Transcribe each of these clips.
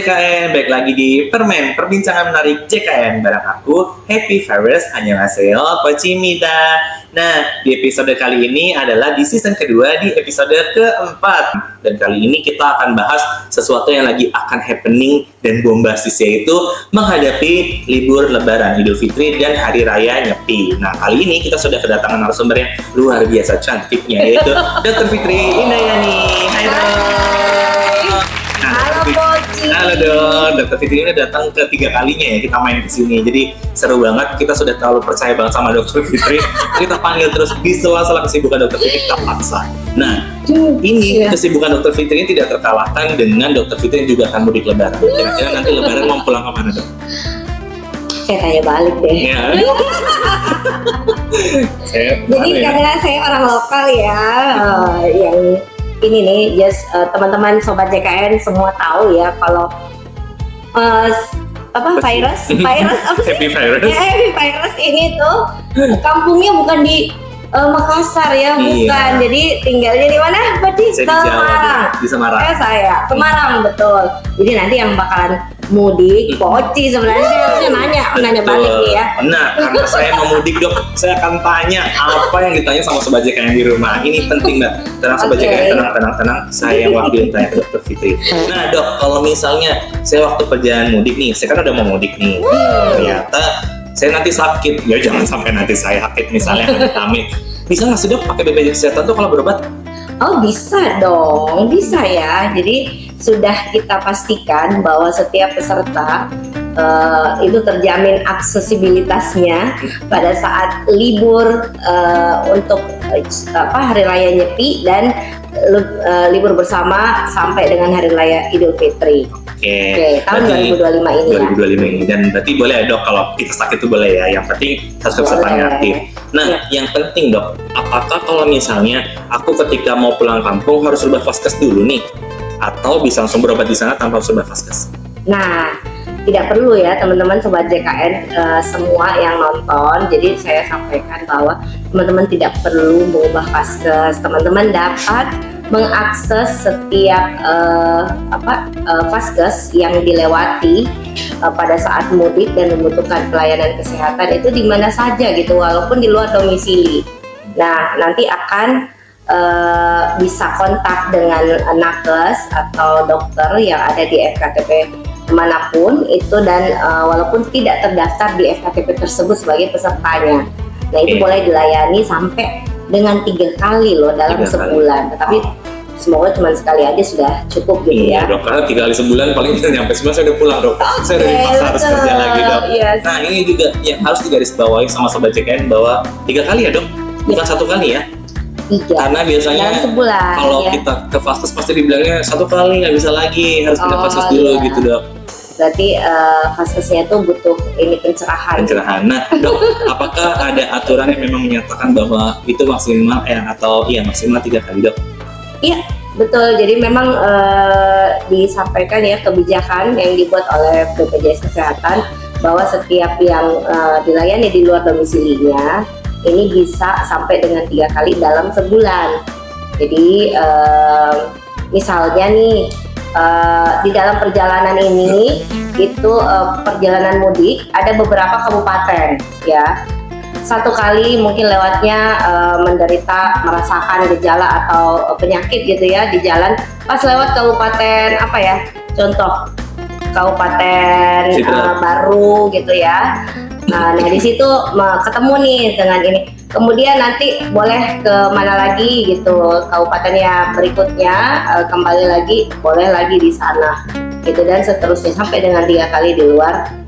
JKN, balik lagi di Permen, perbincangan menarik JKN bareng aku, Happy Virus, annyeonghaseyo, pochimida. Nah, di episode kali ini adalah di season kedua, di episode keempat. Dan kali ini kita akan bahas sesuatu yang lagi akan happening dan bombastis, yaitu menghadapi libur Lebaran Idul Fitri dan Hari Raya Nyepi. Nah, kali ini kita sudah kedatangan narasumber yang luar biasa cantiknya, yaitu Dr. Fitri Indayani. Hai dok. Halo Poci. Halo dok, Dr. Fitri ini datang ketiga kalinya ya kita main kesini. Jadi seru banget, kita sudah terlalu percaya banget sama Dr. Fitri. Kita panggil terus di sela-sela kesibukan Dr. Fitri, kita paksa. Nah, ini kesibukan Dr. Fitri ini tidak terkalahkan dengan Dr. Fitri yang juga akan mudik Lebaran. Kira-kira nanti Lebaran mau pulang kemana dok? Saya tanya balik deh. Ya. Jadi karena saya orang lokal ya, yang ini nih, just teman-teman sobat JKN semua tahu ya kalau virus apa sih? Happy Virus. Ya, Happy Virus ini tuh kampungnya bukan di Makassar ya, bukan. Jadi tinggalnya di mana? Di Semarang. Di Semarang. Saya Semarang, betul. Jadi nanti yang bakalan mudik, Poci sebenarnya saya harusnya nanya balik nih ya. Nah, karena saya mau mudik dok, saya akan tanya apa yang ditanya sama sobat JKN di rumah. Ini penting banget. Tenang sobat JKN, tenang. Saya yang wakilin tanya ke Dr. Fitri. Nah dok, kalau misalnya saya waktu perjalanan mudik nih, saya kan udah mau mudik nih. Ternyata saya nanti sakit, ya jangan sampai nanti saya sakit misalnya amit. Bisa nggak sih dok pakai BPJS Kesehatan tuh kalau berobat? Oh bisa dong, bisa ya. Jadi sudah kita pastikan bahwa setiap peserta itu terjamin aksesibilitasnya pada saat libur untuk Hari Raya Nyepi dan libur bersama sampai dengan Hari Raya Idul Fitri. Oke, tahun 2025 ini 2025 ini. Dan berarti boleh ya dok, kalau kita sakit itu boleh ya. Yang penting harus pesertanya aktif. Nah, yang penting dok, apakah kalau misalnya aku ketika mau pulang kampung harus rubah vaskes dulu nih? Atau bisa langsung berobat di sana tanpa harus rubah vaskes? Nah, tidak perlu ya teman-teman sobat JKN semua yang nonton. Jadi saya sampaikan bahwa teman-teman tidak perlu mengubah vaskes. Teman-teman dapat mengakses setiap vaskes yang dilewati pada saat mudik dan membutuhkan pelayanan kesehatan itu di mana saja gitu, walaupun di luar domisili. Nah, nanti akan bisa kontak dengan nakes atau dokter yang ada di FKTP manapun itu, dan walaupun tidak terdaftar di FKTP tersebut sebagai pesertanya. Nah, itu boleh dilayani sampai dengan 3 kali loh dalam sebulan. Tetapi semoga cuma sekali aja sudah cukup gitu ya. Iya dok, karena 3 kali sebulan paling nyampe sebulan saya udah pulang dok. Saya udah dipaksa harus kerja lagi dok. Yes. Nah, ini juga yang harus digarisbawahi sama sobat JKN bahwa 3 kali ya dok, bukan 1 kali ya. 3. Karena biasanya dalam sebulan, kalau kita ke vaskes pasti dibilangnya 1 kali nggak bisa lagi, harus pindah vaskes dulu gitu dok. Berarti vaskesnya itu butuh ini pencerahan. Nah dok, apakah ada aturan yang memang menyatakan bahwa itu maksimal maksimal 3 kali dok? Iya, betul. Jadi memang disampaikan ya kebijakan yang dibuat oleh BPJS Kesehatan bahwa setiap yang dilayani di luar domisilinya ini bisa sampai dengan 3 kali dalam sebulan. Jadi misalnya nih di dalam perjalanan ini itu perjalanan mudik ada beberapa kabupaten ya. 1 kali mungkin lewatnya merasakan gejala atau penyakit gitu ya di jalan, pas lewat kabupaten apa ya, contoh kabupaten Baru gitu ya. Nah di situ ketemu nih dengan ini, kemudian nanti boleh ke mana lagi gitu, kabupatennya berikutnya kembali lagi boleh lagi di sana gitu, dan seterusnya sampai dengan 3 kali di luar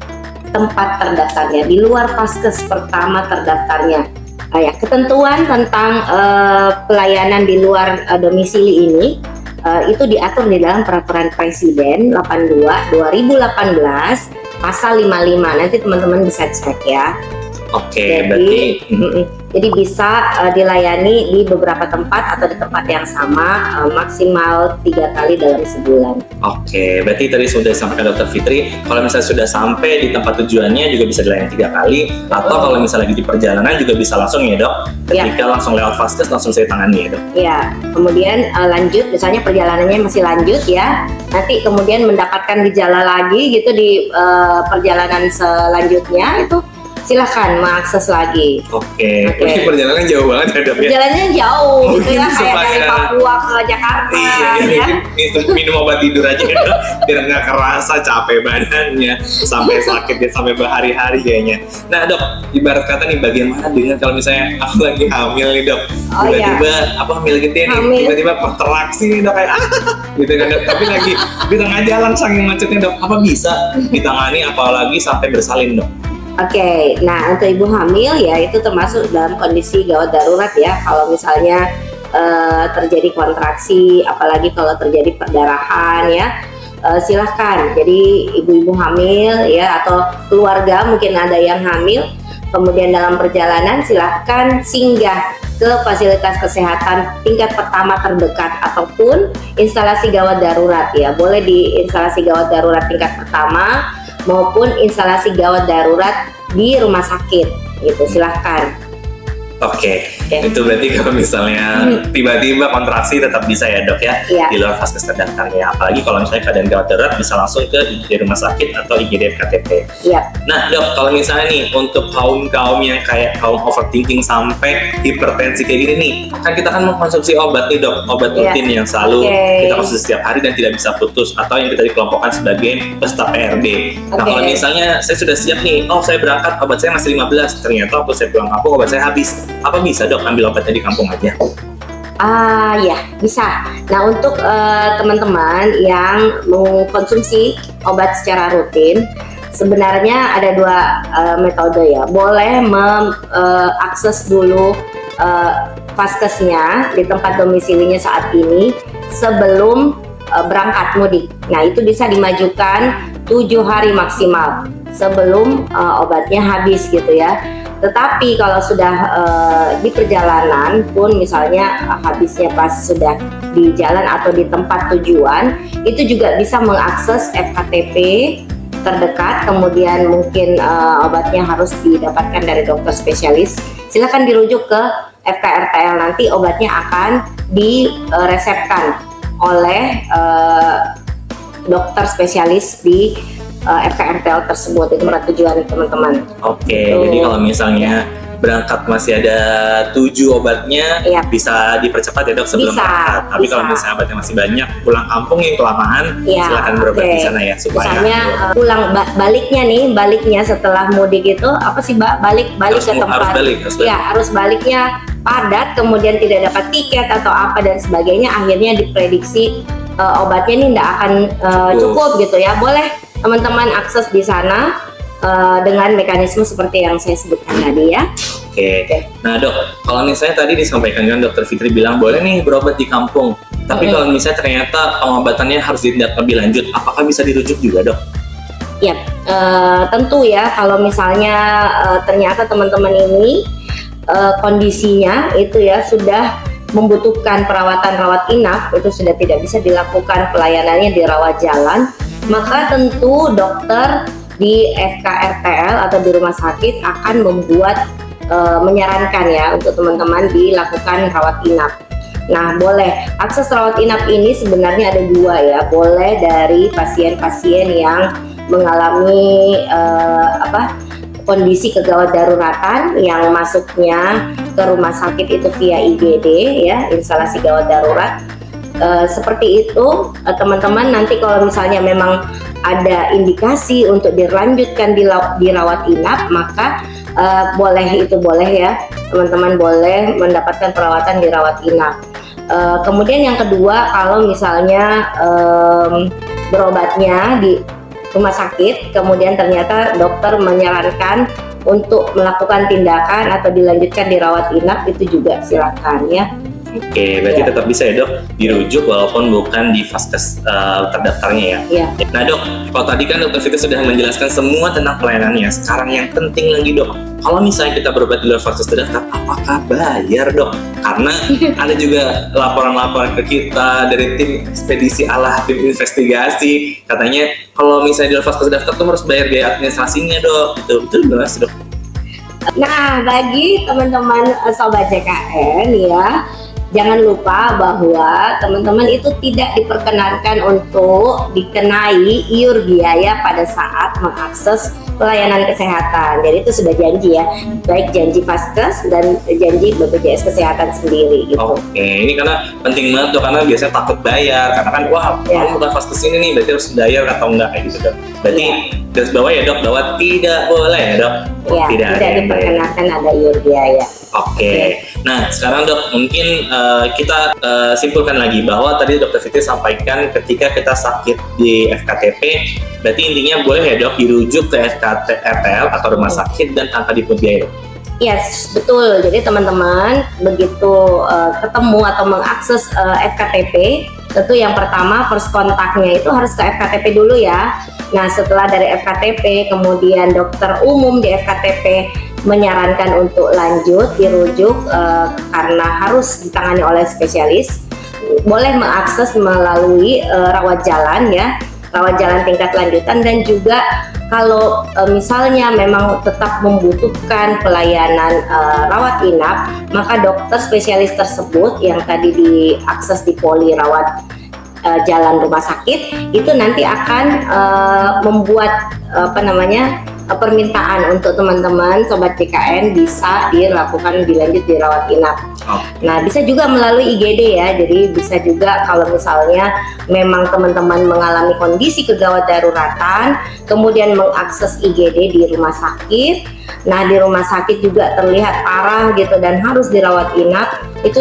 tempat terdaftarnya, di luar vaskes pertama terdaftarnya. Nah, ya, ketentuan tentang pelayanan di luar domisili ini itu diatur di dalam Peraturan Presiden 82/2018 pasal 55. Nanti teman-teman bisa cek ya. Oke, berarti Jadi bisa dilayani di beberapa tempat atau di tempat yang sama maksimal 3 kali dalam sebulan. Oke, berarti tadi sudah disampaikan Dokter Fitri, kalau misalnya sudah sampai di tempat tujuannya juga bisa dilayani 3 kali, atau kalau misalnya lagi di perjalanan juga bisa langsung ya dok, ketika langsung lewat Vaskes langsung saya tangani ya dok. Ya, kemudian lanjut, misalnya perjalanannya masih lanjut ya, nanti kemudian mendapatkan gejala lagi gitu di perjalanan selanjutnya itu silahkan mengakses lagi. Oke. Ini perjalanan jauh banget ya dok ya? Perjalanannya jauh, gitu ya, kayak supaya dari Papua ke Jakarta. Iya, ya. minum obat tidur aja ya dok, biar nggak kerasa capek badannya, sampai sakit ya, sampai berhari-hari kayaknya. Nah dok, ibarat kata nih bagaimana dengan kalau misalnya aku lagi hamil nih dok, tiba-tiba hamil gede nih, tiba-tiba kontraksi nih dok, kayak gitu kan dok, tapi lagi di tengah jalan saking macetnya dok, apa bisa ditangani apalagi sampai bersalin dok? Oke, nah untuk ibu hamil ya itu termasuk dalam kondisi gawat darurat ya. Kalau misalnya terjadi kontraksi, apalagi kalau terjadi perdarahan ya, silahkan. Jadi ibu-ibu hamil ya atau keluarga mungkin ada yang hamil, kemudian dalam perjalanan silahkan singgah ke fasilitas kesehatan tingkat pertama terdekat ataupun instalasi gawat darurat ya. Boleh di instalasi gawat darurat tingkat pertama maupun instalasi gawat darurat di rumah sakit gitu, silahkan. Oke. Itu berarti kalau misalnya tiba-tiba kontraksi tetap bisa ya dok ya, di luar Vaskes terdaftar ya, apalagi kalau misalnya keadaan gawat darurat bisa langsung ke IGD rumah sakit atau IGD FKTP. Nah dok, kalau misalnya nih untuk kaum yang kayak kaum overthinking sampai hipertensi kayak gini nih, kan kita kan mengkonsumsi obat nih dok, obat rutin yang selalu kita konsumsi setiap hari dan tidak bisa putus, atau yang kita dikelompokkan sebagai peserta PRB. Nah kalau misalnya saya sudah siap nih, saya berangkat obat saya masih 15, ternyata waktu saya pulang kampung obat saya habis, apa bisa dok ambil obatnya di kampung aja? Ya bisa. Nah untuk teman-teman yang mengkonsumsi obat secara rutin, sebenarnya ada 2 metode ya. Boleh mengakses dulu Vaskesnya di tempat domisilinya saat ini sebelum berangkat mudik. Nah itu bisa dimajukan 7 hari maksimal sebelum obatnya habis gitu ya. Tetapi kalau sudah di perjalanan pun misalnya habisnya pas sudah di jalan atau di tempat tujuan, itu juga bisa mengakses FKTP terdekat, kemudian mungkin obatnya harus didapatkan dari dokter spesialis. Silakan dirujuk ke FKRTL, nanti obatnya akan diresepkan oleh dokter spesialis di FKRTL tersebut. Itu tempat tujuan teman-teman. Oke, jadi kalau misalnya berangkat masih ada 7 obatnya, bisa dipercepat ya dok sebelum berangkat. Tapi kalau misalnya obatnya masih banyak, pulang kampung yang kelamaan, silakan berobat di sana ya supaya. Misalnya baliknya setelah mudik itu apa sih balik ke tempat? Harus baliknya padat, kemudian tidak dapat tiket atau apa dan sebagainya, akhirnya diprediksi obatnya ini tidak akan cukup gitu ya. Boleh teman-teman akses di sana dengan mekanisme seperti yang saya sebutkan tadi ya. Oke. Nah dok, kalau misalnya tadi disampaikan kan dokter Fitri bilang boleh nih berobat di kampung, tapi kalau misalnya ternyata pengobatannya harus ditindak lebih lanjut, apakah bisa dirujuk juga dok? Ya, tentu ya kalau misalnya ternyata teman-teman ini kondisinya itu ya sudah membutuhkan perawatan rawat inap, itu sudah tidak bisa dilakukan pelayanannya di rawat jalan, maka tentu dokter di FKRTL atau di rumah sakit akan membuat menyarankan ya untuk teman-teman dilakukan rawat inap. Nah, boleh akses rawat inap ini sebenarnya ada 2 ya. Boleh dari pasien-pasien yang mengalami kondisi kegawat daruratan yang masuknya ke rumah sakit itu via IGD ya, instalasi gawat darurat. Seperti itu teman-teman, nanti kalau misalnya memang ada indikasi untuk dilanjutkan di rawat inap, maka boleh ya teman-teman, boleh mendapatkan perawatan di rawat inap. Kemudian yang kedua, kalau misalnya berobatnya di rumah sakit, kemudian ternyata dokter menyarankan untuk melakukan tindakan atau dilanjutkan di rawat inap, itu juga silakan ya. Oke, berarti Iya. tetap bisa ya dok dirujuk walaupun bukan di vaskes terdaftarnya ya. Iya. Nah dok, kalau tadi kan dokter Fitri sudah menjelaskan semua tentang pelayanannya. Sekarang yang penting lagi dok, kalau misalnya kita berobat di luar vaskes terdaftar, apakah bayar dok? Karena ada juga laporan-laporan ke kita dari tim ekspedisi ala tim investigasi, katanya kalau misalnya di luar vaskes terdaftar tuh harus bayar biaya administrasinya dok. Betul nggak sih dok? Nah, bagi teman-teman sobat JKN ya, jangan lupa bahwa teman-teman itu tidak diperkenankan untuk dikenai iur biaya pada saat mengakses pelayanan kesehatan. Jadi itu sudah janji ya, baik janji Vaskes dan janji BPJS Kesehatan sendiri gitu. Oke, ini karena penting banget tuh karena biasanya takut bayar karena kan wah Ya. kamu udah vaskes ini nih berarti harus bayar atau enggak kayak gitu dok. Berarti garis bawah ya dok bahwa tidak boleh ya dok. Ya, tidak ada yang bayar. diperkenankan ada iur biaya. Oke, nah sekarang dok mungkin kita simpulkan lagi bahwa tadi dokter Fitri sampaikan ketika kita sakit di FKTP, berarti intinya boleh ya dok dirujuk ke FKTL atau rumah sakit dan tanpa dipungut biaya dok. Yes, betul. Jadi teman-teman begitu ketemu atau mengakses FKTP, tentu yang pertama first kontaknya itu harus ke FKTP dulu ya. Nah setelah dari FKTP, kemudian dokter umum di FKTP menyarankan untuk lanjut dirujuk karena harus ditangani oleh spesialis. Boleh mengakses melalui rawat jalan ya, rawat jalan tingkat lanjutan, dan juga kalau misalnya memang tetap membutuhkan pelayanan rawat inap, maka dokter spesialis tersebut yang tadi diakses di poli rawat jalan rumah sakit itu nanti akan membuat permintaan untuk teman-teman sobat JKN bisa dilakukan dilanjut dirawat inap. Nah bisa juga melalui IGD ya, jadi bisa juga kalau misalnya memang teman-teman mengalami kondisi kegawat daruratan kemudian mengakses IGD di rumah sakit. Nah di rumah sakit juga terlihat parah gitu dan harus dirawat inap, itu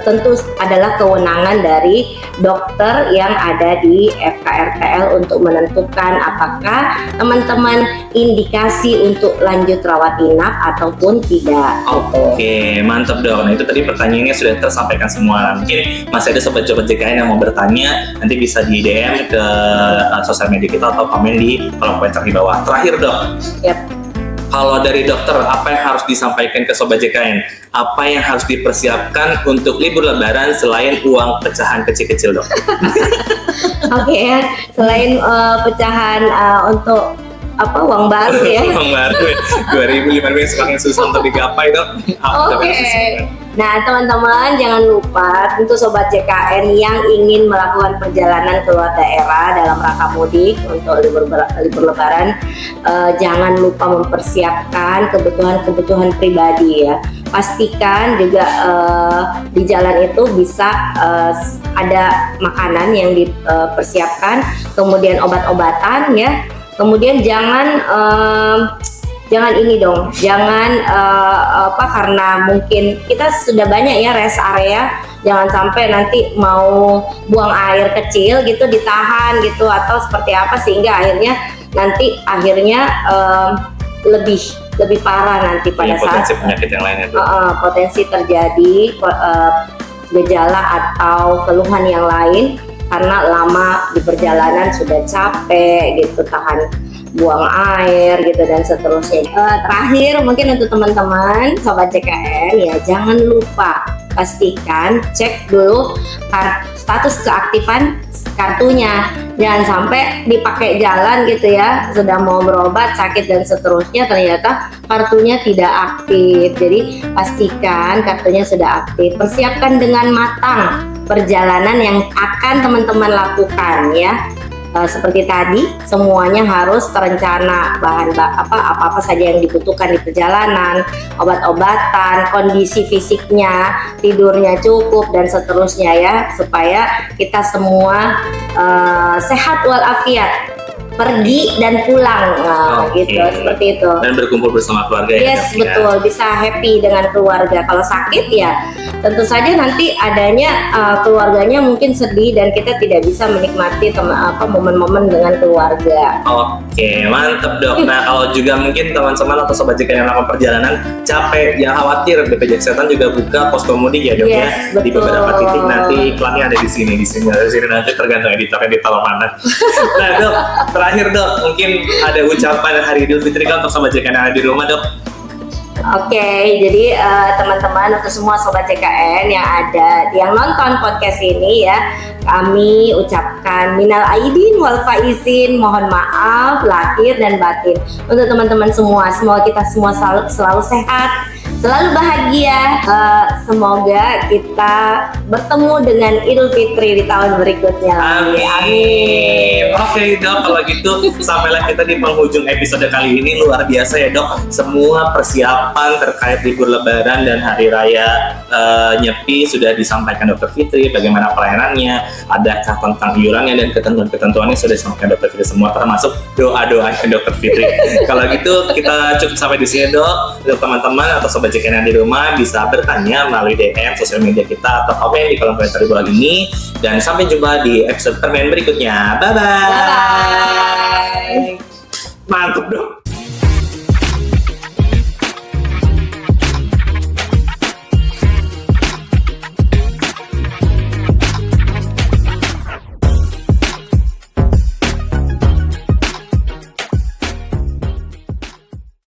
tentu adalah kewenangan dari dokter yang ada di FKRTL untuk menentukan apakah teman-teman indikasi untuk lanjut rawat inap ataupun tidak. Oke, mantap dok. Nah itu tadi pertanyaannya sudah tersampaikan semua. Mungkin masih ada sobat-sobat JKN yang mau bertanya, nanti bisa di DM ke sosial media kita atau komen di kolom komentar di bawah. Terakhir dok, Yap. kalau dari dokter apa yang harus disampaikan ke sobat JKN? Apa yang harus dipersiapkan untuk libur lebaran selain uang pecahan kecil-kecil dok? Oke ya, selain pecahan untuk uang baru ya. Uang baru 2015 semakin susah untuk digapai dok. Oke. Nah teman-teman jangan lupa tentu sobat JKN yang ingin melakukan perjalanan keluar daerah dalam rangka mudik untuk libur lebaran, jangan lupa mempersiapkan kebutuhan pribadi ya. Pastikan juga di jalan itu bisa ada makanan yang dipersiapkan, kemudian obat-obatan ya. Kemudian jangan ini dong, jangan karena mungkin kita sudah banyak ya rest area, jangan sampai nanti mau buang air kecil gitu ditahan gitu atau seperti apa sehingga akhirnya lebih parah nanti pada potensi saat penyakit yang lainnya dok. potensi terjadi gejala atau keluhan yang lain karena lama di perjalanan sudah capek gitu, tahan buang air gitu dan seterusnya. Terakhir mungkin untuk teman-teman sobat JKN ya, jangan lupa pastikan cek dulu status keaktifan kartunya, jangan sampai dipakai jalan gitu ya, sudah mau berobat sakit dan seterusnya ternyata kartunya tidak aktif. Jadi pastikan kartunya sudah aktif, persiapkan dengan matang perjalanan yang akan teman-teman lakukan ya. Seperti tadi semuanya harus terencana, bahan apa saja yang dibutuhkan di perjalanan, obat-obatan, kondisi fisiknya, tidurnya cukup dan seterusnya ya, supaya kita semua sehat walafiat. pergi dan pulang, Oke. gitu, seperti itu. Dan berkumpul bersama keluarga ya. Yes, Dok, ya? betul, bisa happy dengan keluarga. Kalau sakit ya tentu saja nanti adanya keluarganya mungkin sedih dan kita tidak bisa menikmati momen-momen dengan keluarga. Oke, mantep Dok. Nah, kalau juga mungkin teman-teman atau sobat JKN yang melakukan perjalanan capek, jangan khawatir, BPJS Kesehatan juga buka posko mudik ya Dok ya. Yes, Di betul. beberapa titik nanti iklannya ada di sini nanti tergantung editor mana. Nah Dok, terakhir Dok, mungkin ada ucapan Hari Idul Fitri kan untuk sobat JKN yang ada di rumah Dok. Oke, jadi teman-teman untuk semua sobat JKN yang nonton podcast ini ya, kami ucapkan minal aidin wal faizin, mohon maaf lahir dan batin untuk teman-teman semua. Semoga kita semua selalu sehat, selalu bahagia. Semoga kita bertemu dengan Idul Fitri di tahun berikutnya. Amin. Oke Dok, kalau gitu sampailah kita di penghujung episode kali ini. Luar biasa ya Dok, semua persiapan terkait libur Lebaran dan Hari Raya Nyepi sudah disampaikan Dr. Fitri. Bagaimana pelayanannya, adakah tentang iurannya dan ketentuan-ketentuannya sudah disampaikan Dr. Fitri semua, termasuk doa-doanya Dr. Fitri. Kalau gitu kita cukup sampai di sini Dok. Untuk teman-teman atau sobat JKN yang di rumah bisa bertanya melalui DM sosial media kita atau komen di kolom komentar di bawah ini. Dan sampai jumpa di episode permen berikutnya. Bye-bye. Bye-bye. Mantap Dok.